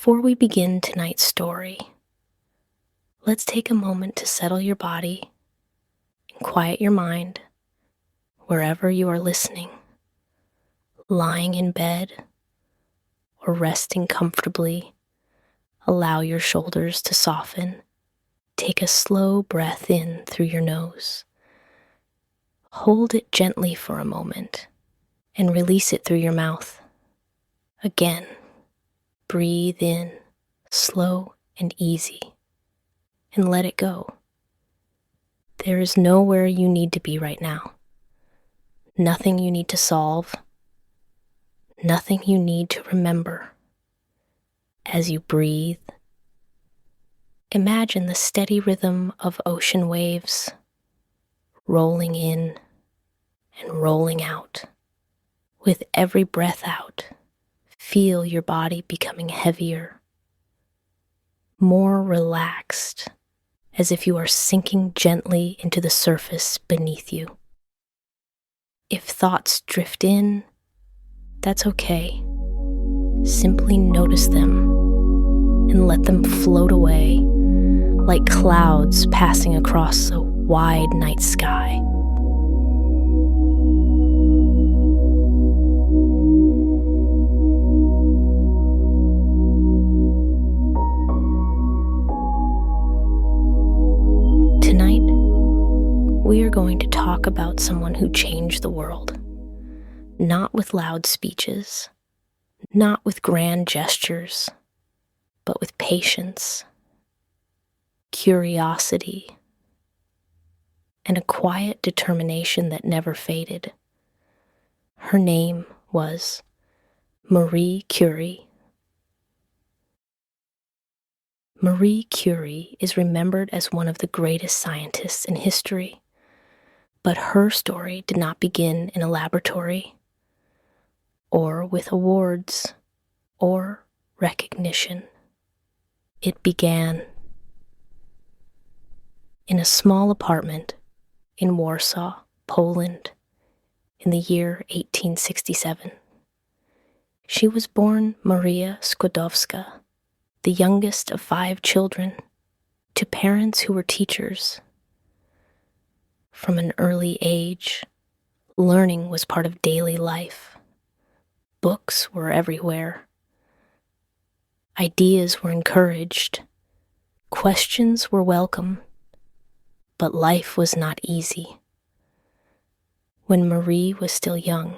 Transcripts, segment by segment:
Before we begin tonight's story, let's take a moment to settle your body and quiet your mind wherever you are listening, lying in bed or resting comfortably. Allow your shoulders to soften. Take a slow breath in through your nose. Hold it gently for a moment and release it through your mouth. Again, breathe in, slow and easy, and let it go. There is nowhere you need to be right now. Nothing you need to solve. Nothing you need to remember. As you breathe, imagine the steady rhythm of ocean waves rolling in and rolling out. With every breath out, feel your body becoming heavier, more relaxed, as if you are sinking gently into the surface beneath you. If thoughts drift in, that's okay. Simply notice them and let them float away like clouds passing across a wide night sky. Tonight, we are going to talk about someone who changed the world, not with loud speeches, not with grand gestures, but with patience, curiosity, and a quiet determination that never faded. Her name was Marie Curie. Marie Curie is remembered as one of the greatest scientists in history, but her story did not begin in a laboratory, or with awards, or recognition. It began in a small apartment in Warsaw, Poland, in the year 1867. She was born Maria Skłodowska, the youngest of 5 children, to parents who were teachers. From an early age, learning was part of daily life. Books were everywhere. Ideas were encouraged. Questions were welcome. But life was not easy. When Marie was still young,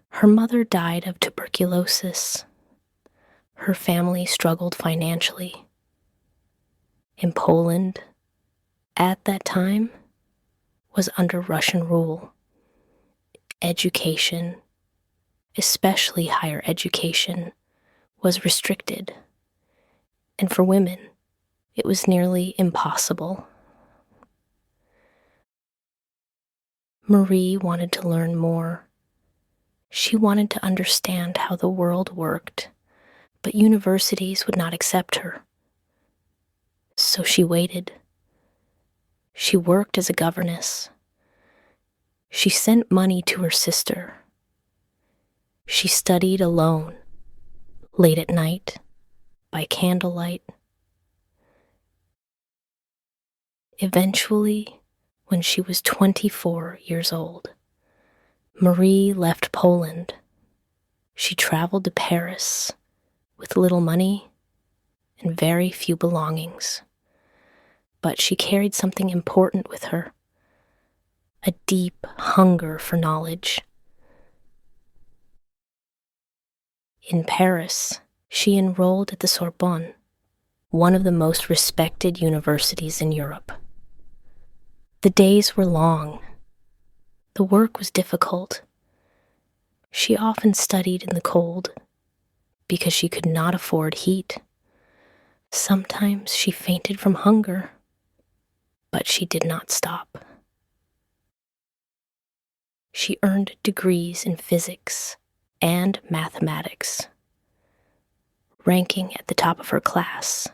her mother died of tuberculosis. Her family struggled financially. In Poland, at that time, was under Russian rule. Education, especially higher education, was restricted, and for women, it was nearly impossible. Marie wanted to learn more. She wanted to understand how the world worked, but universities would not accept her. So she waited. She worked as a governess. She sent money to her sister. She studied alone, late at night, by candlelight. Eventually, when she was 24 years old, Marie left Poland. She traveled to Paris with little money and very few belongings. But she carried something important with her, a deep hunger for knowledge. In Paris, she enrolled at the Sorbonne, one of the most respected universities in Europe. The days were long. The work was difficult. She often studied in the cold because she could not afford heat. Sometimes she fainted from hunger, but she did not stop. She earned degrees in physics and mathematics, ranking at the top of her class.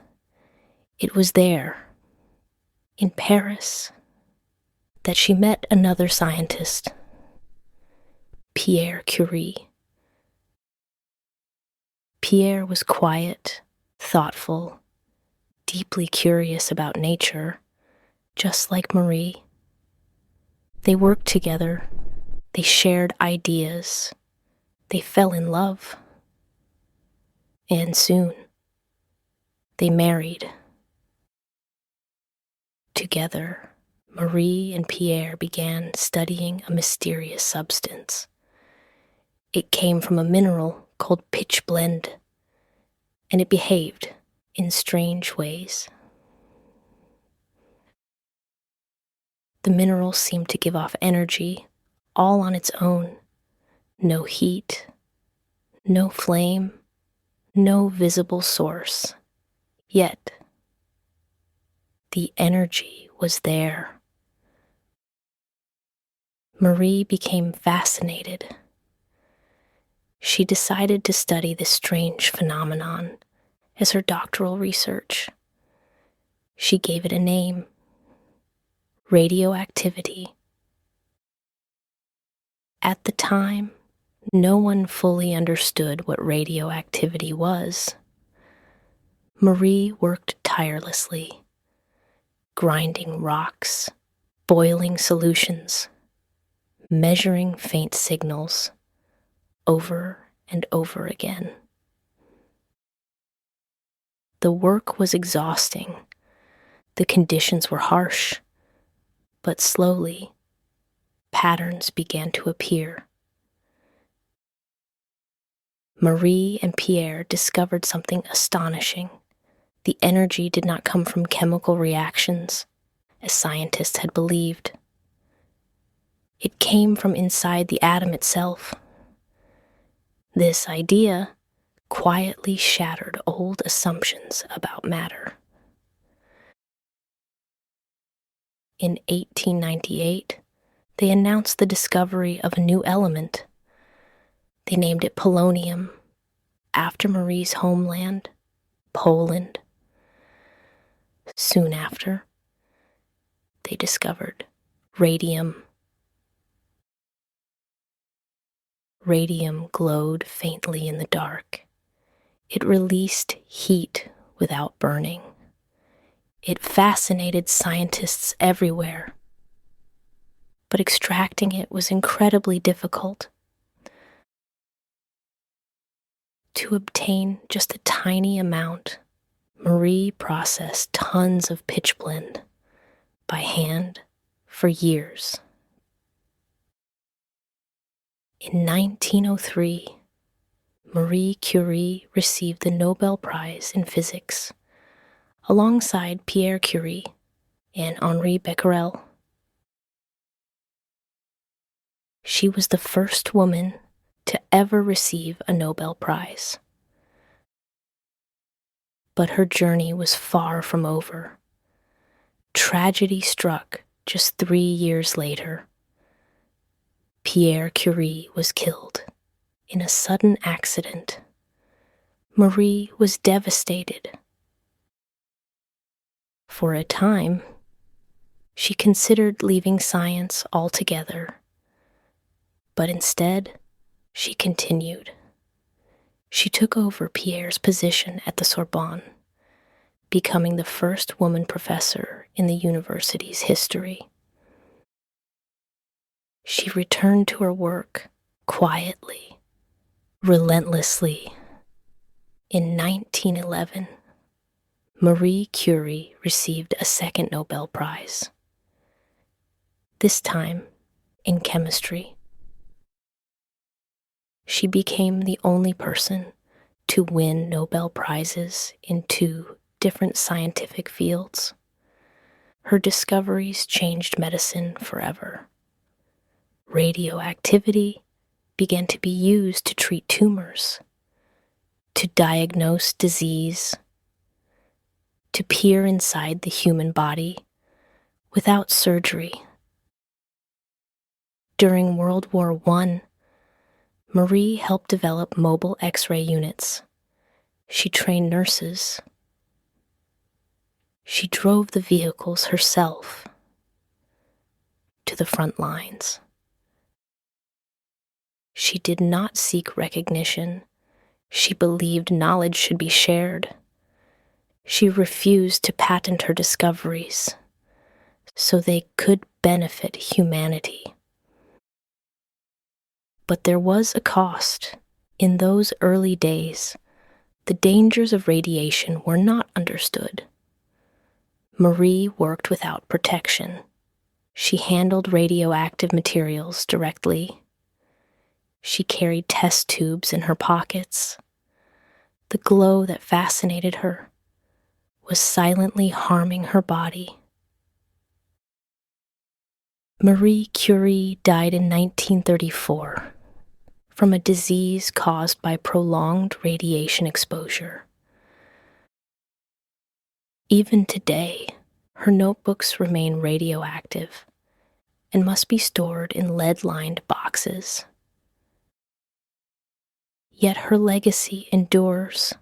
It was there, in Paris, that she met another scientist, Marie Curie. Pierre was quiet, thoughtful, deeply curious about nature, just like Marie. They worked together, they shared ideas, they fell in love, and soon they married. Together, Marie and Pierre began studying a mysterious substance. It came from a mineral called pitchblende, and it behaved in strange ways. The mineral seemed to give off energy all on its own. No heat, no flame, no visible source. Yet, the energy was there. Marie became fascinated. She decided to study this strange phenomenon as her doctoral research. She gave it a name: radioactivity. At the time, no one fully understood what radioactivity was. Marie worked tirelessly, grinding rocks, boiling solutions, measuring faint signals over and over again. The work was exhausting. The conditions were harsh, but slowly, patterns began to appear. Marie and Pierre discovered something astonishing. The energy did not come from chemical reactions, as scientists had believed. It came from inside the atom itself. This idea quietly shattered old assumptions about matter. In 1898, they announced the discovery of a new element. They named it polonium, after Marie's homeland, Poland. Soon after, they discovered radium. Radium glowed faintly in the dark. It released heat without burning. It fascinated scientists everywhere. But extracting it was incredibly difficult. To obtain just a tiny amount, Marie processed tons of pitchblende by hand for years. In 1903, Marie Curie received the Nobel Prize in Physics, alongside Pierre Curie and Henri Becquerel. She was the first woman to ever receive a Nobel Prize. But her journey was far from over. Tragedy struck just 3 years later. Pierre Curie was killed in a sudden accident. Marie was devastated. For a time, she considered leaving science altogether, but instead, she continued. She took over Pierre's position at the Sorbonne, becoming the first woman professor in the university's history. She returned to her work quietly, relentlessly. In 1911, Marie Curie received a second Nobel Prize, this time in chemistry. She became the only person to win Nobel Prizes in 2 different scientific fields. Her discoveries changed medicine forever. Radioactivity began to be used to treat tumors, to diagnose disease, to peer inside the human body without surgery. During World War I, Marie helped develop mobile X-ray units. She trained nurses. She drove the vehicles herself to the front lines. She did not seek recognition. She believed knowledge should be shared. She refused to patent her discoveries so they could benefit humanity. But there was a cost. In those early days, the dangers of radiation were not understood. Marie worked without protection. She handled radioactive materials directly. She carried test tubes in her pockets. The glow that fascinated her was silently harming her body. Marie Curie died in 1934 from a disease caused by prolonged radiation exposure. Even today, her notebooks remain radioactive and must be stored in lead-lined boxes. Yet her legacy endures.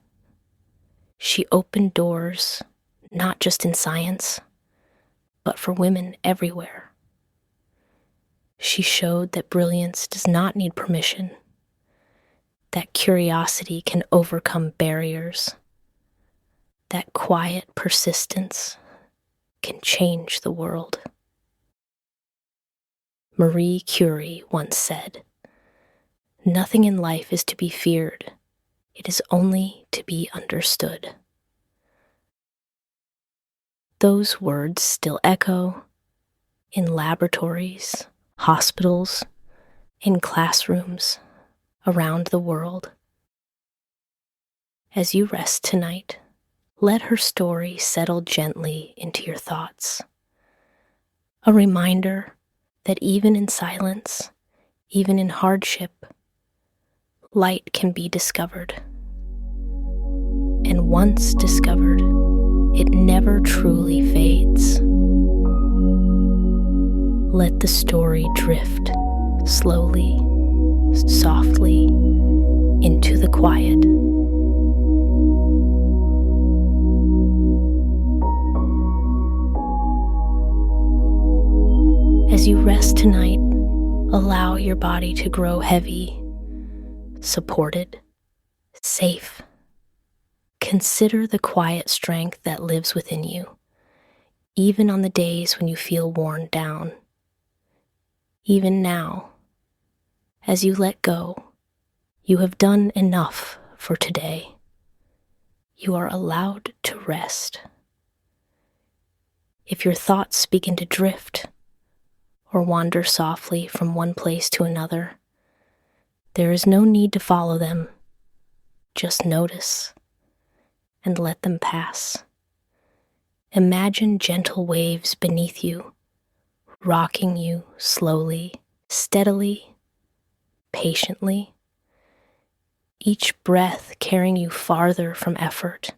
She opened doors, not just in science, but for women everywhere. She showed that brilliance does not need permission, that curiosity can overcome barriers, that quiet persistence can change the world. Marie Curie once said, "Nothing in life is to be feared. It is only to be understood." Those words still echo in laboratories, hospitals, in classrooms around the world. As you rest tonight, let her story settle gently into your thoughts. A reminder that even in silence, even in hardship, light can be discovered. And once discovered, it never truly fades. Let the story drift slowly, softly into the quiet. As you rest tonight, allow your body to grow heavy, supported, safe. Consider the quiet strength that lives within you, even on the days when you feel worn down. Even now, as you let go, you have done enough for today. You are allowed to rest. If your thoughts begin to drift or wander softly from one place to another, there is no need to follow them. Just notice and let them pass. Imagine gentle waves beneath you, rocking you slowly, steadily, patiently. Each breath carrying you farther from effort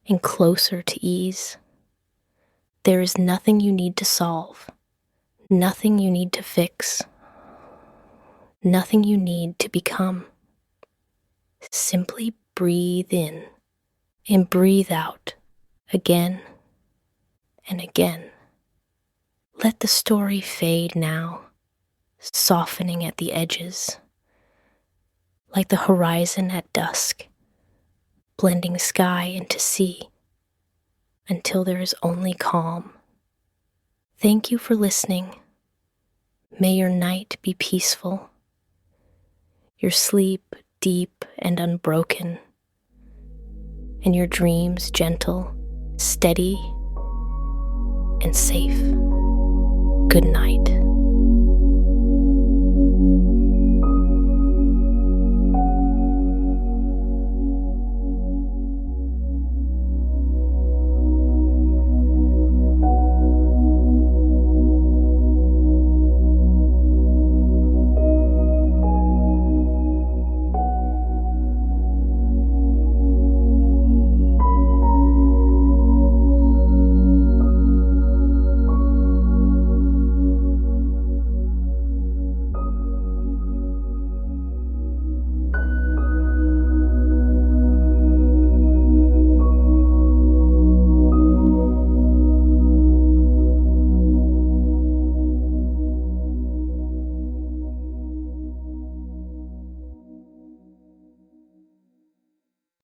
and closer to ease. There is nothing you need to solve, nothing you need to fix, nothing you need to become. Simply breathe in and breathe out again and again. Let the story fade now, softening at the edges, like the horizon at dusk, blending sky into sea until there is only calm. Thank you for listening. May your night be peaceful, your sleep deep and unbroken, and your dreams gentle, steady, and safe. Good night.